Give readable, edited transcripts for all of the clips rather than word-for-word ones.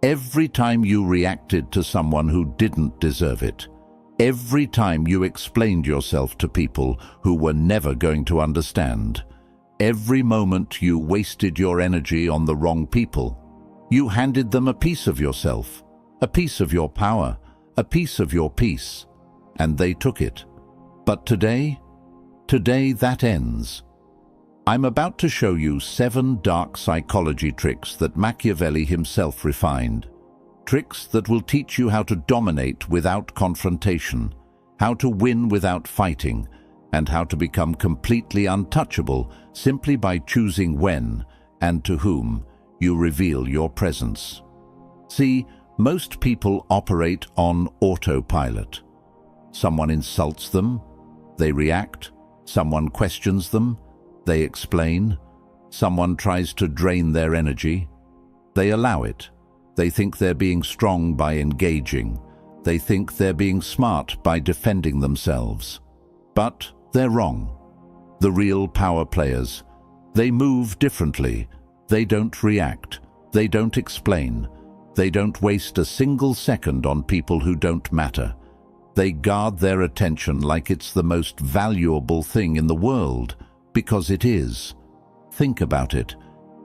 Every time you reacted to someone who didn't deserve it. Every time you explained yourself to people who were never going to understand. Every moment you wasted your energy on the wrong people. You handed them a piece of yourself, a piece of your power, a piece of your peace, and they took it. But today that ends. I'm about to show you 7 dark psychology tricks that Machiavelli himself refined. Tricks that will teach you how to dominate without confrontation, how to win without fighting, and how to become completely untouchable simply by choosing when and to whom you reveal your presence. See, most people operate on autopilot. Someone insults them, they react. Someone questions them, they explain. Someone tries to drain their energy, they allow it. They think they're being strong by engaging. They think they're being smart by defending themselves. But they're wrong. The real power players, they move differently. They don't react. They don't explain. They don't waste a single second on people who don't matter. They guard their attention like it's the most valuable thing in the world, because it is. Think about it.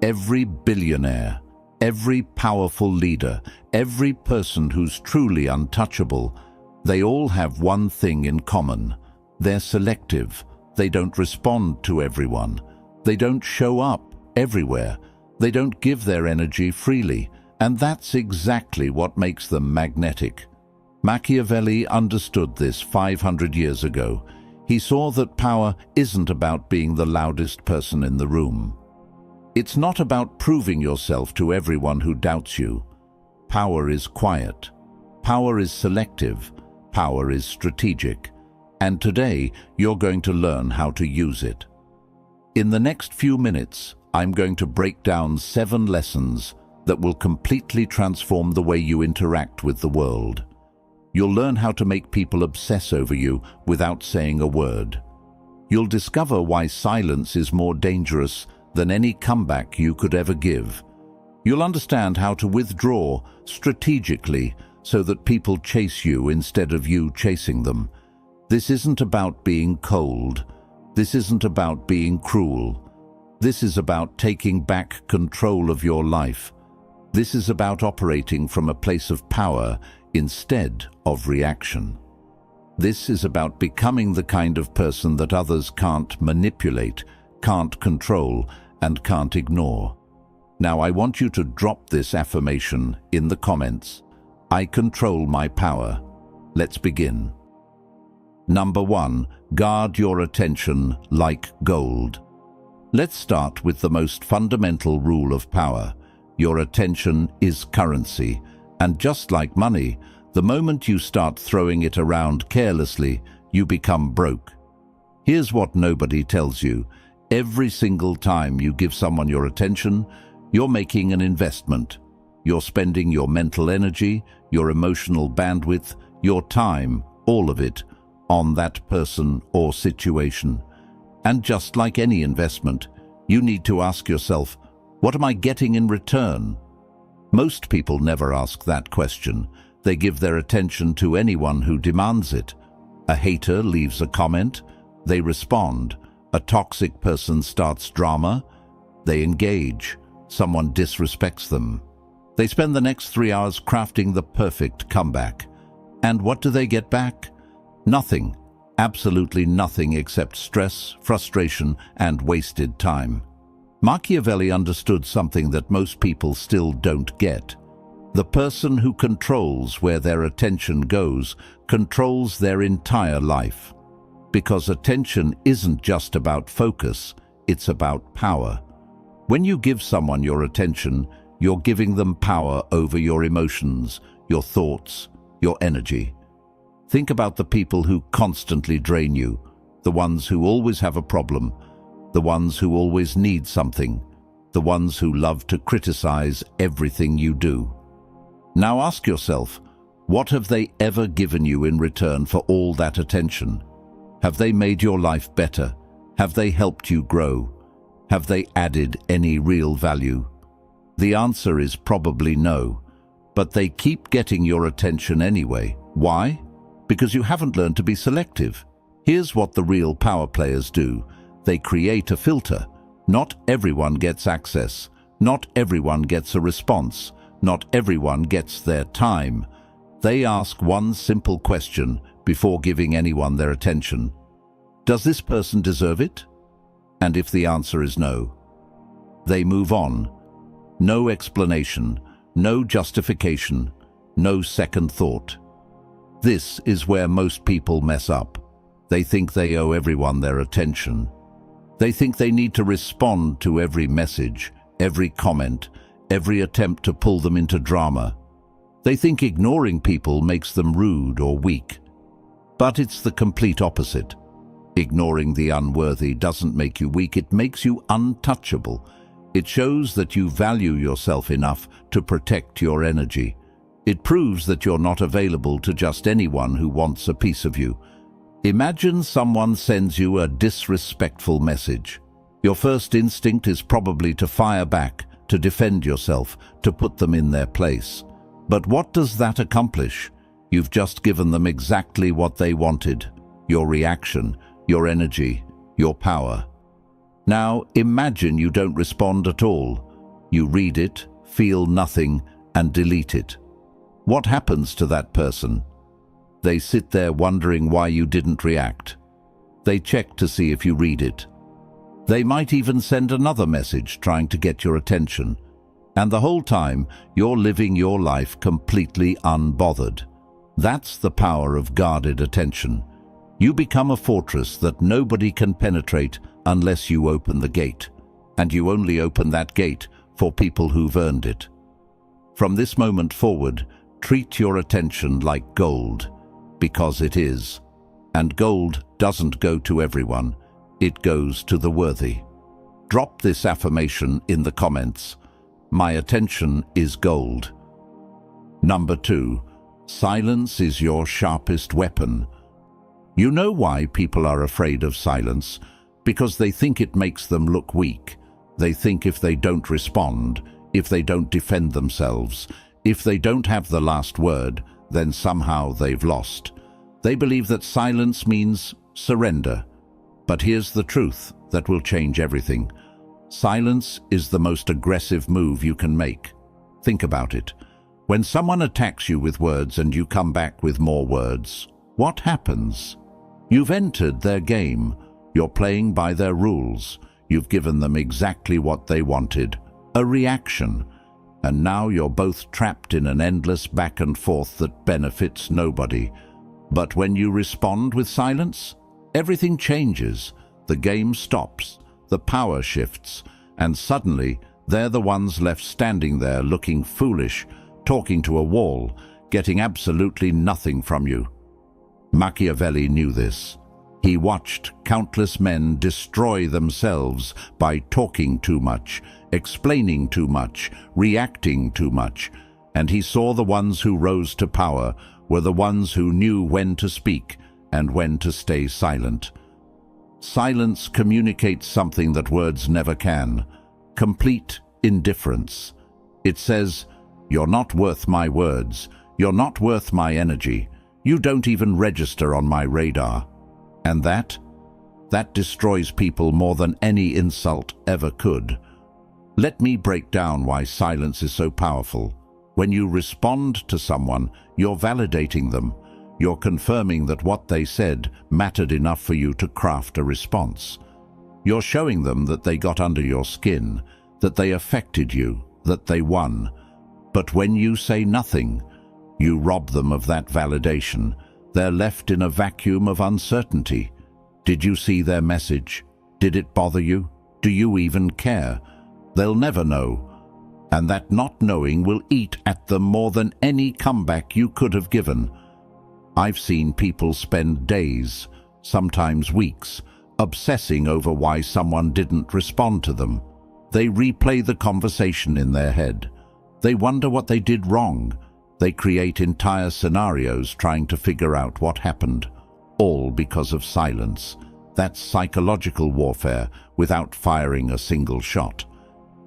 Every billionaire, every powerful leader, every person who's truly untouchable, they all have one thing in common. They're selective. They don't respond to everyone. They don't show up everywhere. They don't give their energy freely. And that's exactly what makes them magnetic. Machiavelli understood this 500 years ago. He saw that power isn't about being the loudest person in the room. It's not about proving yourself to everyone who doubts you. Power is quiet. Power is selective. Power is strategic. And today, you're going to learn how to use it. In the next few minutes, I'm going to break down 7 lessons that will completely transform the way you interact with the world. You'll learn how to make people obsess over you without saying a word. You'll discover why silence is more dangerous than any comeback you could ever give. You'll understand how to withdraw strategically so that people chase you instead of you chasing them. This isn't about being cold. This isn't about being cruel. This is about taking back control of your life. This is about operating from a place of power instead of reaction. This is about becoming the kind of person that others can't manipulate, can't control, and can't ignore. Now I want you to drop this affirmation in the comments. I control my power. Let's begin. Number 1, guard your attention like gold. Let's start with the most fundamental rule of power. Your attention is currency, and just like money, the moment you start throwing it around carelessly, you become broke. Here's what nobody tells you. Every single time you give someone your attention, you're making an investment. You're spending your mental energy, your emotional bandwidth, your time, all of it, on that person or situation. And just like any investment, you need to ask yourself, what am I getting in return? Most people never ask that question. They give their attention to anyone who demands it. A hater leaves a comment, they respond. A toxic person starts drama, they engage. Someone disrespects them. They spend the next 3 hours crafting the perfect comeback. And what do they get back? Nothing. Absolutely nothing except stress, frustration, and wasted time. Machiavelli understood something that most people still don't get. The person who controls where their attention goes controls their entire life. Because attention isn't just about focus, it's about power. When you give someone your attention, you're giving them power over your emotions, your thoughts, your energy. Think about the people who constantly drain you, the ones who always have a problem, the ones who always need something, the ones who love to criticize everything you do. Now ask yourself, what have they ever given you in return for all that attention? Have they made your life better? Have they helped you grow? Have they added any real value? The answer is probably no. but they keep getting your attention anyway. Why? Because you haven't learned to be selective. Here's what the real power players do. They create a filter. Not everyone gets access. Not everyone gets a response. Not everyone gets their time. They ask one simple question before giving anyone their attention. Does this person deserve it? And if the answer is no, they move on. No explanation, no justification, no second thought. This is where most people mess up. They think they owe everyone their attention. They think they need to respond to every message, every comment, every attempt to pull them into drama. They think ignoring people makes them rude or weak. But it's the complete opposite. Ignoring the unworthy doesn't make you weak, it makes you untouchable. It shows that you value yourself enough to protect your energy. It proves that you're not available to just anyone who wants a piece of you. Imagine someone sends you a disrespectful message. Your first instinct is probably to fire back, to defend yourself, to put them in their place. But what does that accomplish? You've just given them exactly what they wanted. Your reaction, your energy, your power. Now imagine you don't respond at all. You read it, feel nothing, and delete it. What happens to that person? They sit there wondering why you didn't react. They check to see if you read it. They might even send another message trying to get your attention. And the whole time, you're living your life completely unbothered. That's the power of guarded attention. You become a fortress that nobody can penetrate unless you open the gate. And you only open that gate for people who've earned it. From this moment forward, treat your attention like gold, because it is. And gold doesn't go to everyone. It goes to the worthy. Drop this affirmation in the comments. My attention is gold. Number 2. Silence is your sharpest weapon. You know why people are afraid of silence? Because they think it makes them look weak. They think if they don't respond, if they don't defend themselves, if they don't have the last word, then somehow they've lost. They believe that silence means surrender. But here's the truth that will change everything. Silence is the most aggressive move you can make. Think about it. When someone attacks you with words and you come back with more words, what happens? You've entered their game. You're playing by their rules. You've given them exactly what they wanted, a reaction. And now you're both trapped in an endless back and forth that benefits nobody. But when you respond with silence, everything changes. The game stops. The power shifts, and suddenly they're the ones left standing there looking foolish, talking to a wall, getting absolutely nothing from you. Machiavelli knew this. He watched countless men destroy themselves by talking too much, explaining too much, reacting too much, and he saw the ones who rose to power were the ones who knew when to speak and when to stay silent. Silence communicates something that words never can. Complete indifference. It says, "You're not worth my words. You're not worth my energy. You don't even register on my radar." And that destroys people more than any insult ever could. Let me break down why silence is so powerful. When you respond to someone, you're validating them. You're confirming that what they said mattered enough for you to craft a response. You're showing them that they got under your skin, that they affected you, that they won. But when you say nothing, you rob them of that validation. They're left in a vacuum of uncertainty. Did you see their message? Did it bother you? Do you even care? They'll never know. And that not knowing will eat at them more than any comeback you could have given. I've seen people spend days, sometimes weeks, obsessing over why someone didn't respond to them. They replay the conversation in their head. They wonder what they did wrong. They create entire scenarios trying to figure out what happened, all because of silence. That's psychological warfare without firing a single shot.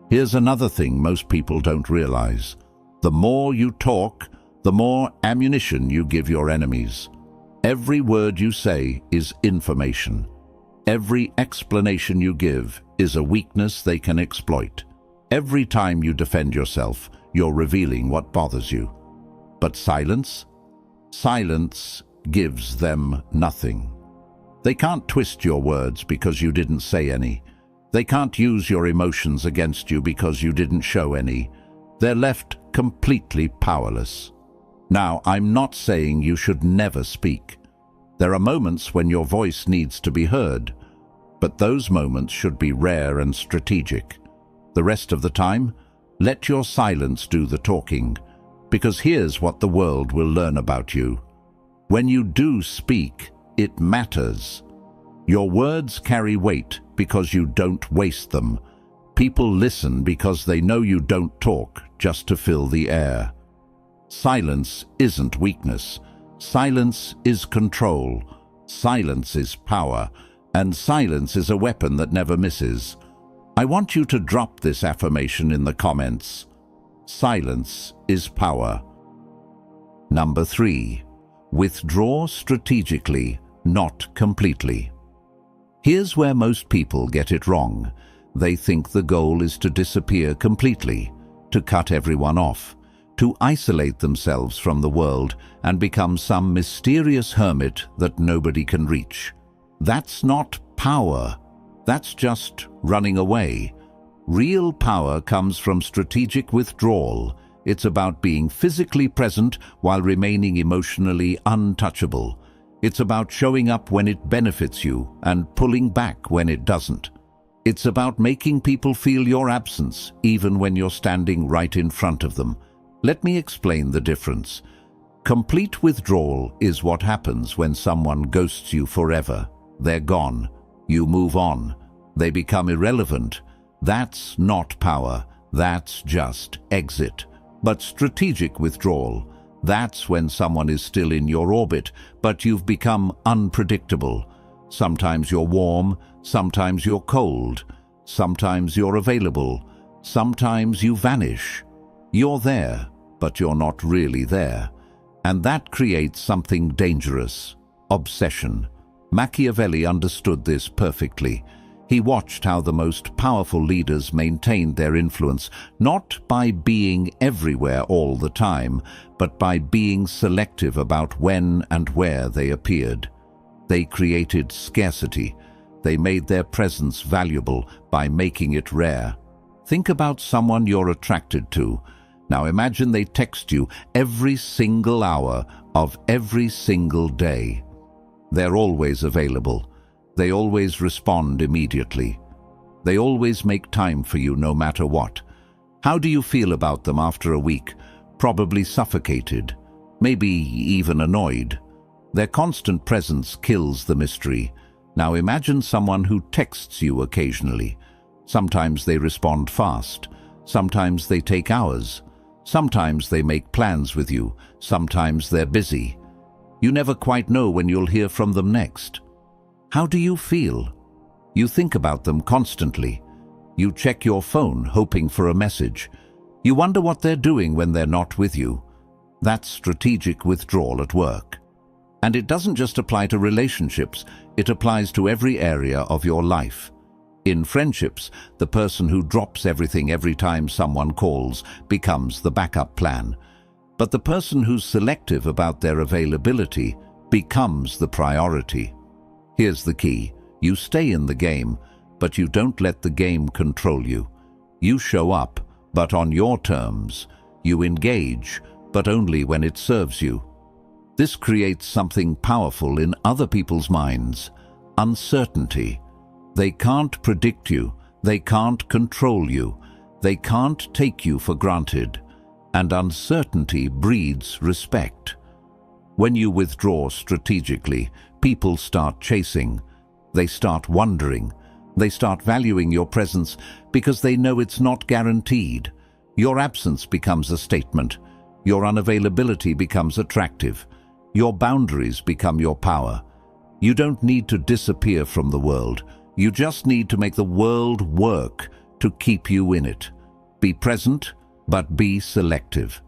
Here's another thing most people don't realize. The more you talk, the more ammunition you give your enemies. Every word you say is information. Every explanation you give is a weakness they can exploit. Every time you defend yourself, you're revealing what bothers you. But silence? Silence gives them nothing. They can't twist your words because you didn't say any. They can't use your emotions against you because you didn't show any. They're left completely powerless. Now, I'm not saying you should never speak. There are moments when your voice needs to be heard, but those moments should be rare and strategic. The rest of the time, let your silence do the talking, because here's what the world will learn about you. When you do speak, it matters. Your words carry weight because you don't waste them. People listen because they know you don't talk just to fill the air. Silence isn't weakness. Silence is control. Silence is power. And silence is a weapon that never misses. I want you to drop this affirmation in the comments. Silence is power. Number 3. Withdraw strategically, not completely. Here's where most people get it wrong. They think the goal is to disappear completely, to cut everyone off, to isolate themselves from the world and become some mysterious hermit that nobody can reach. That's not power. That's just running away. Real power comes from strategic withdrawal. It's about being physically present while remaining emotionally untouchable. It's about showing up when it benefits you and pulling back when it doesn't. It's about making people feel your absence, even when you're standing right in front of them. Let me explain the difference. Complete withdrawal is what happens when someone ghosts you forever. They're gone. You move on. They become irrelevant. That's not power. That's just exit. But strategic withdrawal, that's when someone is still in your orbit, but you've become unpredictable. Sometimes you're warm, sometimes you're cold, sometimes you're available, sometimes you vanish. You're there, but you're not really there. And that creates something dangerous: obsession. Machiavelli understood this perfectly. He watched how the most powerful leaders maintained their influence, not by being everywhere all the time, but by being selective about when and where they appeared. They created scarcity. They made their presence valuable by making it rare. Think about someone you're attracted to. Now imagine they text you every single hour of every single day. They're always available. They always respond immediately. They always make time for you no matter what. How do you feel about them after a week? Probably suffocated, maybe even annoyed. Their constant presence kills the mystery. Now imagine someone who texts you occasionally. Sometimes they respond fast. Sometimes they take hours. Sometimes they make plans with you. Sometimes they're busy. You never quite know when you'll hear from them next. How do you feel? You think about them constantly. You check your phone hoping for a message. You wonder what they're doing when they're not with you. That's strategic withdrawal at work. And it doesn't just apply to relationships, it applies to every area of your life. In friendships, the person who drops everything every time someone calls becomes the backup plan. But the person who's selective about their availability becomes the priority. Here's the key. You stay in the game, but you don't let the game control you. You show up, but on your terms. You engage, but only when it serves you. This creates something powerful in other people's minds: uncertainty. They can't predict you. They can't control you. They can't take you for granted. And uncertainty breeds respect. When you withdraw strategically, people start chasing. They start wondering. They start valuing your presence because they know it's not guaranteed. Your absence becomes a statement. Your unavailability becomes attractive. Your boundaries become your power. You don't need to disappear from the world. You just need to make the world work to keep you in it. Be present, but be selective.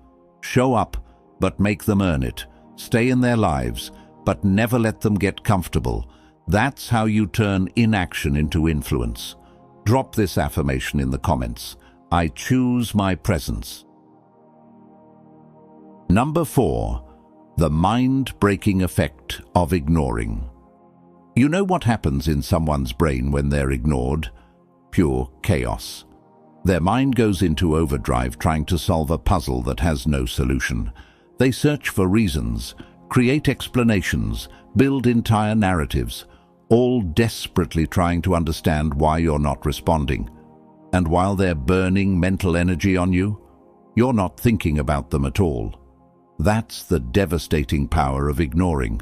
Show up, but make them earn it. Stay in their lives, but never let them get comfortable. That's how you turn inaction into influence. Drop this affirmation in the comments. I choose my presence. Number 4. The mind-breaking effect of ignoring. You know what happens in someone's brain when they're ignored? Pure chaos. Their mind goes into overdrive trying to solve a puzzle that has no solution. They search for reasons, create explanations, build entire narratives, all desperately trying to understand why you're not responding. And while they're burning mental energy on you, you're not thinking about them at all. That's the devastating power of ignoring.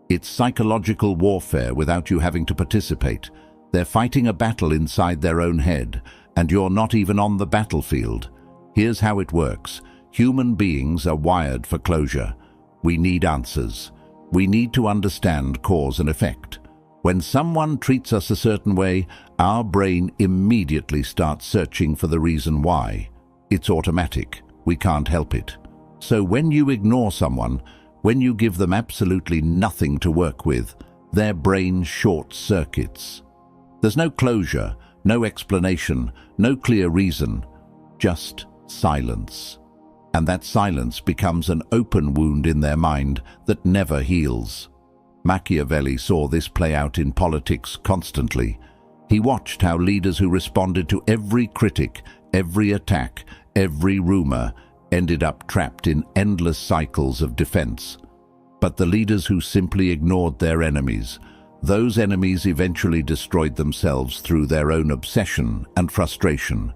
It's psychological warfare without you having to participate. They're fighting a battle inside their own head, and you're not even on the battlefield. Here's how it works. Human beings are wired for closure. We need answers. We need to understand cause and effect. When someone treats us a certain way, our brain immediately starts searching for the reason why. It's automatic. We can't help it. So when you ignore someone, when you give them absolutely nothing to work with, their brain short-circuits. There's no closure, no explanation, no clear reason, just silence. And that silence becomes an open wound in their mind that never heals. Machiavelli saw this play out in politics constantly. He watched how leaders who responded to every critic, every attack, every rumor, ended up trapped in endless cycles of defense. But the leaders who simply ignored their enemies, those enemies eventually destroyed themselves through their own obsession and frustration.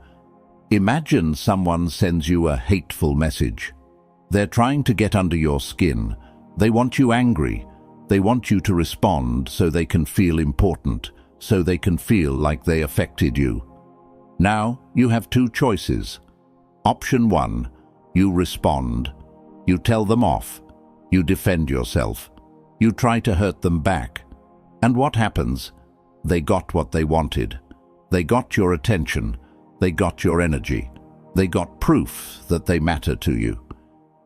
Imagine someone sends you a hateful message. They're trying to get under your skin. They want you angry. They want you to respond so they can feel important, so they can feel like they affected you. Now you have two choices. Option 1, you respond. You tell them off. You defend yourself. You try to hurt them back. And what happens? They got what they wanted. They got your attention. They got your energy. They got proof that they matter to you.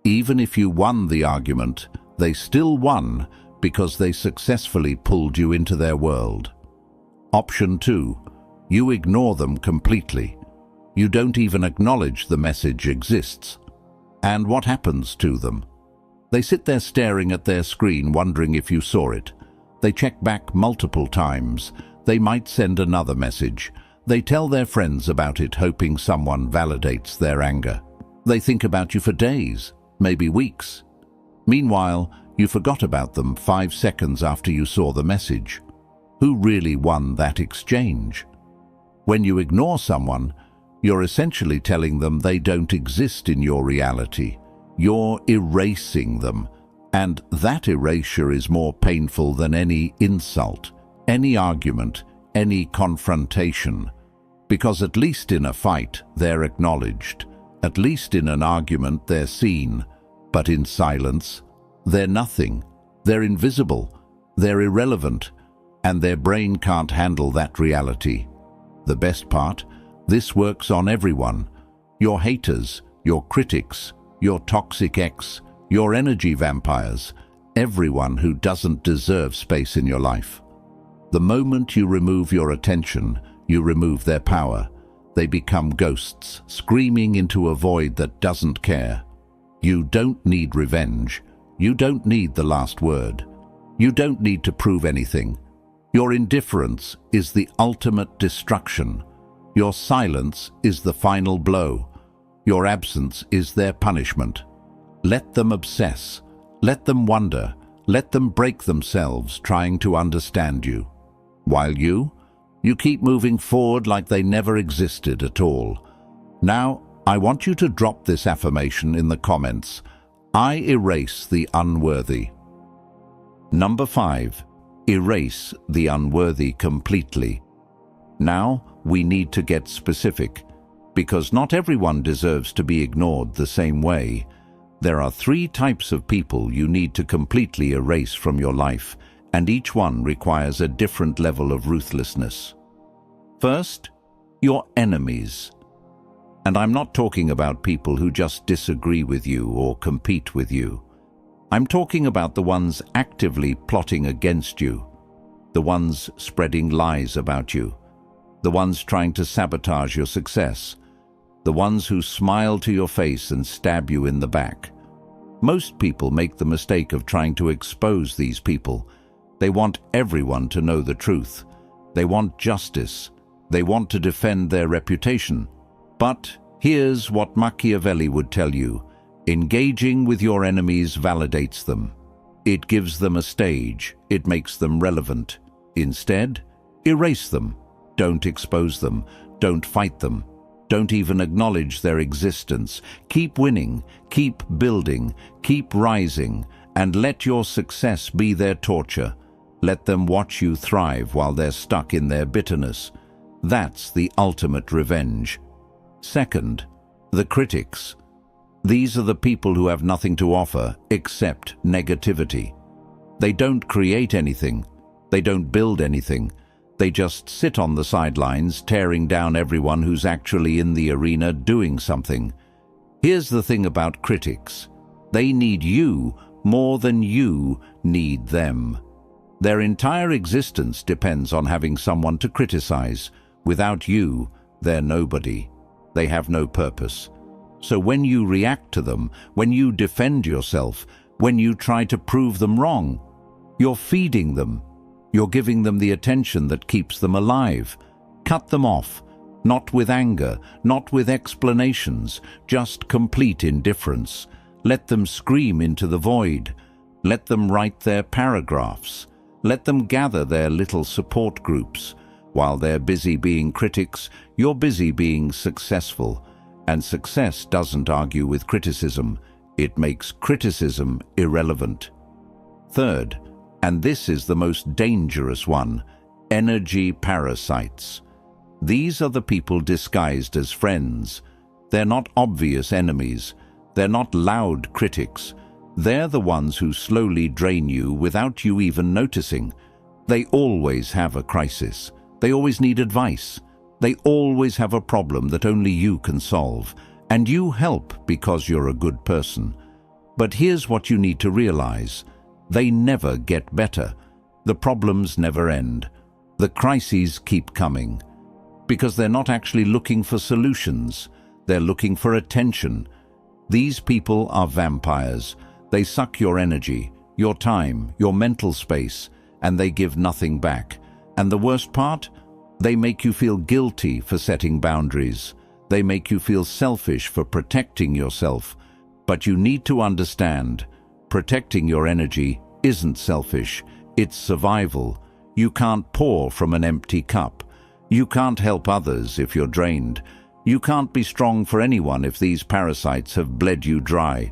Even if you won the argument, they still won because they successfully pulled you into their world. Option 2, you ignore them completely. You don't even acknowledge the message exists. And what happens to them? They sit there staring at their screen wondering if you saw it. They check back multiple times. They might send another message. They tell their friends about it, hoping someone validates their anger. They think about you for days, maybe weeks. Meanwhile, you forgot about them 5 seconds after you saw the message. Who really won that exchange? When you ignore someone, you're essentially telling them they don't exist in your reality. You're erasing them, and that erasure is more painful than any insult, any argument, any confrontation. Because at least in a fight, they're acknowledged. At least in an argument, they're seen. But in silence, they're nothing. They're invisible. They're irrelevant. And their brain can't handle that reality. The best part? This works on everyone. Your haters, your critics, your toxic ex, your energy vampires, everyone who doesn't deserve space in your life. The moment you remove your attention, you remove their power. They become ghosts, screaming into a void that doesn't care. You don't need revenge. You don't need the last word. You don't need to prove anything. Your indifference is the ultimate destruction. Your silence is the final blow. Your absence is their punishment. Let them obsess. Let them wonder. Let them break themselves trying to understand you. While you keep moving forward like they never existed at all. Now, I want you to drop this affirmation in the comments. I erase the unworthy. Number 5. Erase the unworthy completely. Now, we need to get specific, because not everyone deserves to be ignored the same way. There are 3 types of people you need to completely erase from your life, and each one requires a different level of ruthlessness. First, your enemies. And I'm not talking about people who just disagree with you or compete with you. I'm talking about the ones actively plotting against you, the ones spreading lies about you, the ones trying to sabotage your success, the ones who smile to your face and stab you in the back. Most people make the mistake of trying to expose these people. They want everyone to know the truth. They want justice. They want to defend their reputation. But here's what Machiavelli would tell you. Engaging with your enemies validates them. It gives them a stage. It makes them relevant. Instead, erase them. Don't expose them. Don't fight them. Don't even acknowledge their existence. Keep winning, keep building, keep rising, and let your success be their torture. Let them watch you thrive while they're stuck in their bitterness. That's the ultimate revenge. Second, the critics. These are the people who have nothing to offer except negativity. They don't create anything. They don't build anything. They just sit on the sidelines, tearing down everyone who's actually in the arena doing something. Here's the thing about critics. They need you more than you need them. Their entire existence depends on having someone to criticize. Without you, they're nobody. They have no purpose. So when you react to them, when you defend yourself, when you try to prove them wrong, you're feeding them. You're giving them the attention that keeps them alive. Cut them off, not with anger, not with explanations, just complete indifference. Let them scream into the void. Let them write their paragraphs. Let them gather their little support groups. While they're busy being critics, you're busy being successful. And success doesn't argue with criticism. It makes criticism irrelevant. Third, and this is the most dangerous one, energy parasites. These are the people disguised as friends. They're not obvious enemies. They're not loud critics. They're the ones who slowly drain you without you even noticing. They always have a crisis. They always need advice. They always have a problem that only you can solve. And you help because you're a good person. But here's what you need to realize. They never get better. The problems never end. The crises keep coming. Because they're not actually looking for solutions. They're looking for attention. These people are vampires. They suck your energy, your time, your mental space, and they give nothing back. And the worst part? They make you feel guilty for setting boundaries. They make you feel selfish for protecting yourself. But you need to understand, protecting your energy isn't selfish. It's survival. You can't pour from an empty cup. You can't help others if you're drained. You can't be strong for anyone if these parasites have bled you dry.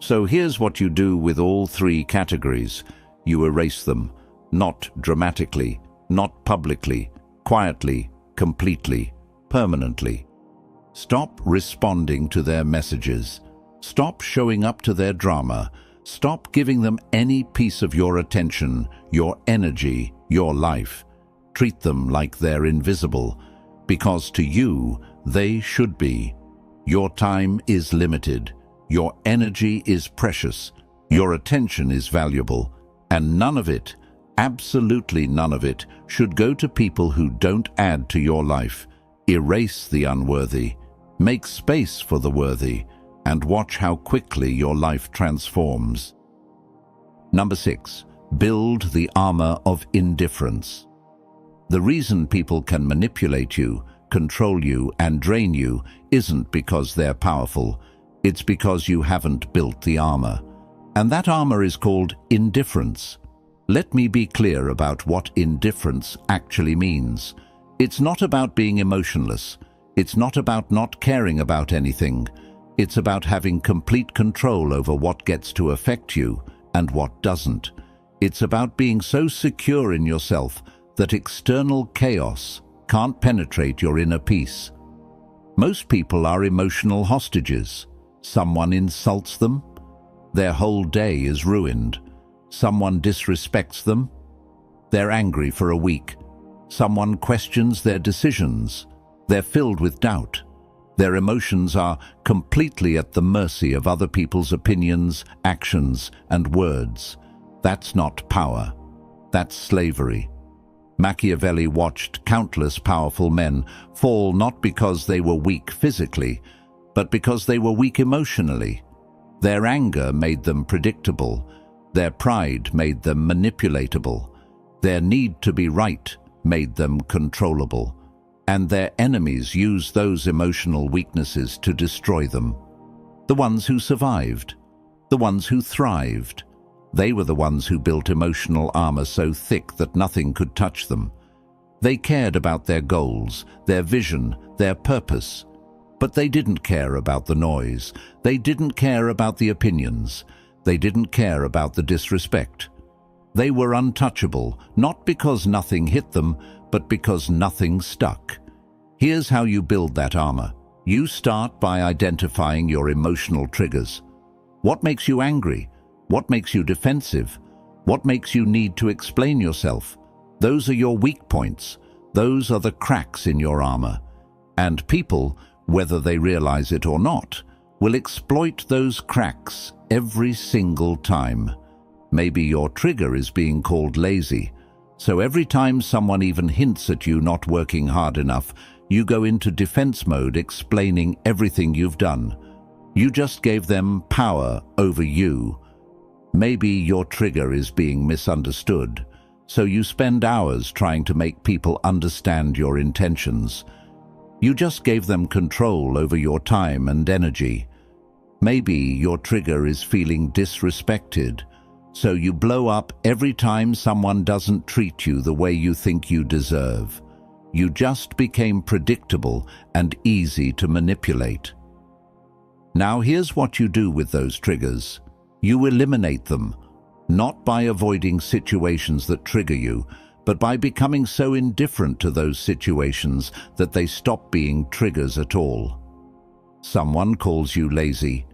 So here's what you do with all three categories. You erase them, not dramatically, not publicly, quietly, completely, permanently. Stop responding to their messages. Stop showing up to their drama. Stop giving them any piece of your attention, your energy, your life. Treat them like they're invisible, because to you, they should be. Your time is limited. Your energy is precious. Your attention is valuable. And none of it, absolutely none of it, should go to people who don't add to your life. Erase the unworthy. Make space for the worthy. And watch how quickly your life transforms. Number 6. Build the armor of indifference. The reason people can manipulate you, control you, and drain you isn't because they're powerful. It's because you haven't built the armor. And that armor is called indifference. Let me be clear about what indifference actually means. It's not about being emotionless. It's not about not caring about anything. It's about having complete control over what gets to affect you and what doesn't. It's about being so secure in yourself that external chaos can't penetrate your inner peace. Most people are emotional hostages. Someone insults them, their whole day is ruined. Someone disrespects them, they're angry for a week. Someone questions their decisions, they're filled with doubt. Their emotions are completely at the mercy of other people's opinions, actions, and words. That's not power. That's slavery. Machiavelli watched countless powerful men fall not because they were weak physically, but because they were weak emotionally. Their anger made them predictable. Their pride made them manipulatable. Their need to be right made them controllable. And their enemies used those emotional weaknesses to destroy them. The ones who survived, the ones who thrived, they were the ones who built emotional armor so thick that nothing could touch them. They cared about their goals, their vision, their purpose. But they didn't care about the noise. They didn't care about the opinions. They didn't care about the disrespect. They were untouchable, not because nothing hit them, but because nothing stuck. Here's how you build that armor. You start by identifying your emotional triggers. What makes you angry? What makes you defensive? What makes you need to explain yourself? Those are your weak points. Those are the cracks in your armor. And people, whether they realize it or not, will exploit those cracks every single time. Maybe your trigger is being called lazy. So every time someone even hints at you not working hard enough, you go into defense mode explaining everything you've done. You just gave them power over you. Maybe your trigger is being misunderstood, so you spend hours trying to make people understand your intentions. You just gave them control over your time and energy. Maybe your trigger is feeling disrespected, so you blow up every time someone doesn't treat you the way you think you deserve. You just became predictable and easy to manipulate. Now here's what you do with those triggers. You eliminate them, not by avoiding situations that trigger you, but by becoming so indifferent to those situations that they stop being triggers at all. Someone calls you lazy.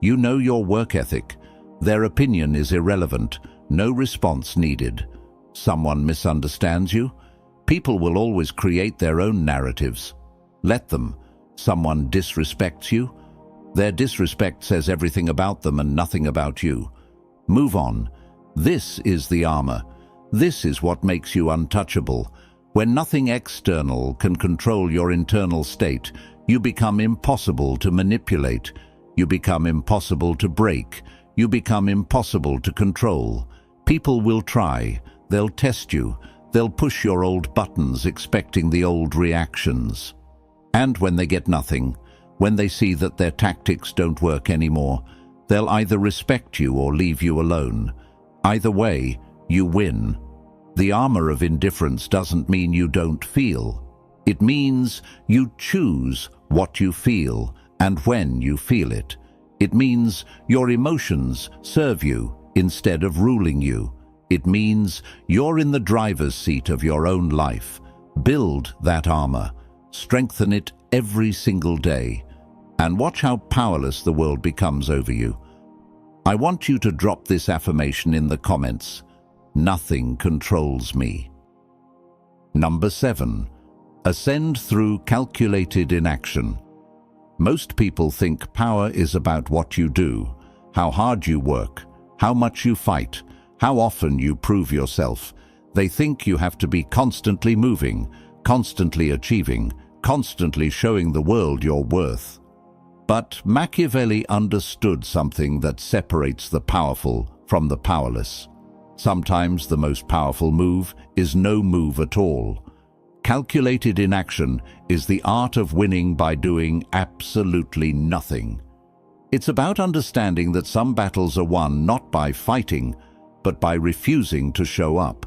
You know your work ethic. Their opinion is irrelevant, no response needed. Someone misunderstands you. People will always create their own narratives. Let them. Someone disrespects you. Their disrespect says everything about them and nothing about you. Move on. This is the armor. This is what makes you untouchable. When nothing external can control your internal state, you become impossible to manipulate. You become impossible to break. You become impossible to control. People will try. They'll test you. They'll push your old buttons expecting the old reactions. And when they get nothing, when they see that their tactics don't work anymore, they'll either respect you or leave you alone. Either way, you win. The armor of indifference doesn't mean you don't feel. It means you choose what you feel and when you feel it. It means your emotions serve you instead of ruling you. It means you're in the driver's seat of your own life. Build that armor. Strengthen it every single day. And watch how powerless the world becomes over you. I want you to drop this affirmation in the comments. Nothing controls me. Number 7. Ascend through calculated inaction. Most people think power is about what you do, how hard you work, how much you fight, how often you prove yourself. They think you have to be constantly moving, constantly achieving, constantly showing the world your worth. But Machiavelli understood something that separates the powerful from the powerless. Sometimes the most powerful move is no move at all. Calculated inaction is the art of winning by doing absolutely nothing. It's about understanding that some battles are won not by fighting, but by refusing to show up.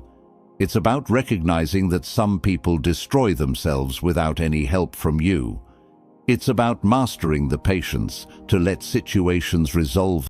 It's about recognizing that some people destroy themselves without any help from you. It's about mastering the patience to let situations resolve